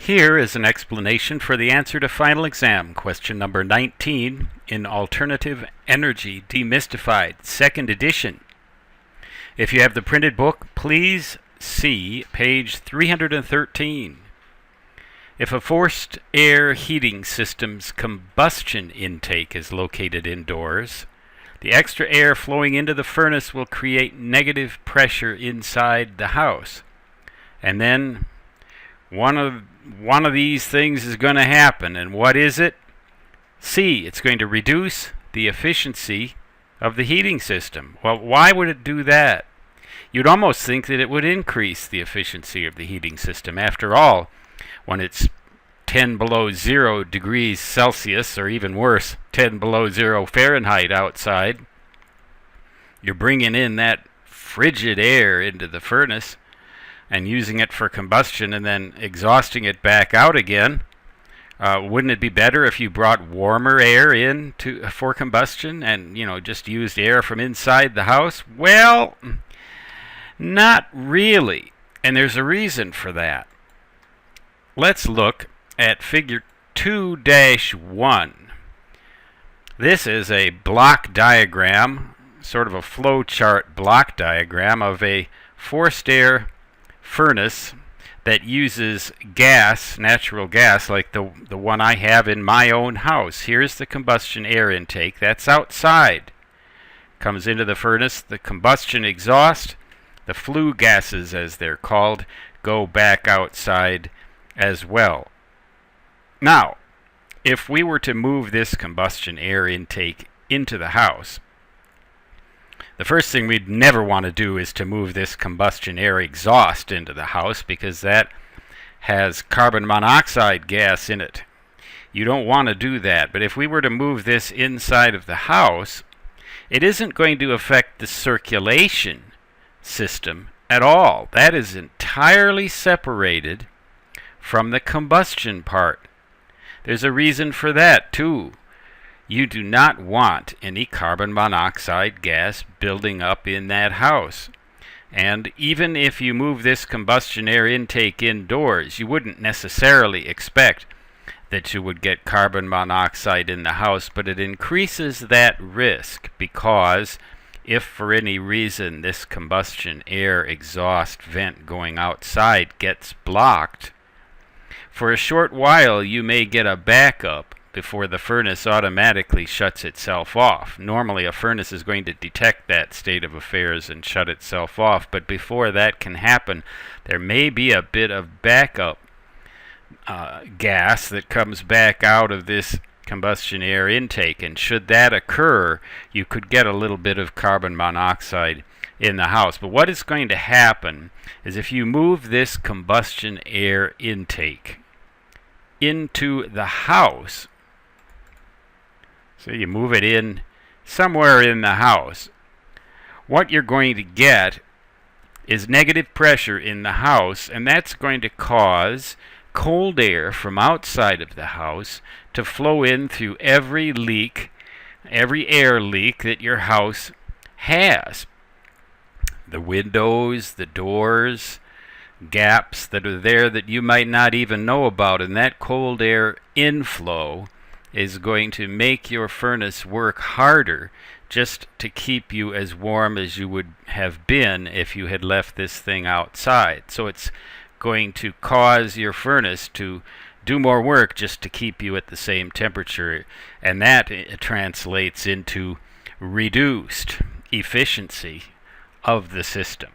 Here is an explanation for the answer to final exam, question number 19 in Alternative Energy Demystified, 2nd edition. If you have the printed book, please see page 313. If a forced air heating system's combustion intake is located indoors, the extra air flowing into the furnace will create negative pressure inside the house. And then one of these things is going to happen. And what is it? C, it's going to reduce the efficiency of the heating system. Well, why would it do that? You'd almost think that it would increase the efficiency of the heating system. After all, when it's 10 below 0 degrees Celsius, or even worse, 10 below 0 Fahrenheit outside, you're bringing in that frigid air into the furnace and using it for combustion and then exhausting it back out again. Wouldn't it be better if you brought warmer air in for combustion and, just used air from inside the house? Well, not really. And there's a reason for that. Let's look at figure 2-1. This is a block diagram, sort of a flow chart block diagram of a forced air furnace that uses gas, natural gas, like the one I have in my own house. Here's the combustion air intake. That's outside. Comes into the furnace, the combustion exhaust, the flue gases, as they're called, go back outside as well. Now, if we were to move this combustion air intake into the house, the first thing we'd never want to do is to move this combustion air exhaust into the house, because that has carbon monoxide gas in it. You don't want to do that. But if we were to move this inside of the house, it isn't going to affect the circulation system at all. That is entirely separated from the combustion part. There's a reason for that too. You do not want any carbon monoxide gas building up in that house. And even if you move this combustion air intake indoors, you wouldn't necessarily expect that you would get carbon monoxide in the house, but it increases that risk, because if for any reason this combustion air exhaust vent going outside gets blocked, for a short while you may get a backup before the furnace automatically shuts itself off. Normally a furnace is going to detect that state of affairs and shut itself off, but before that can happen, there may be a bit of backup gas that comes back out of this combustion air intake, and should that occur, you could get a little bit of carbon monoxide in the house. But what is going to happen is, if you move this combustion air intake into the house, so you move it in somewhere in the house, what you're going to get is negative pressure in the house, and that's going to cause cold air from outside of the house to flow in through every air leak that your house has. The windows, the doors, gaps that are there that you might not even know about, and that cold air inflow is going to make your furnace work harder just to keep you as warm as you would have been if you had left this thing outside. So it's going to cause your furnace to do more work just to keep you at the same temperature, and that translates into reduced efficiency of the system.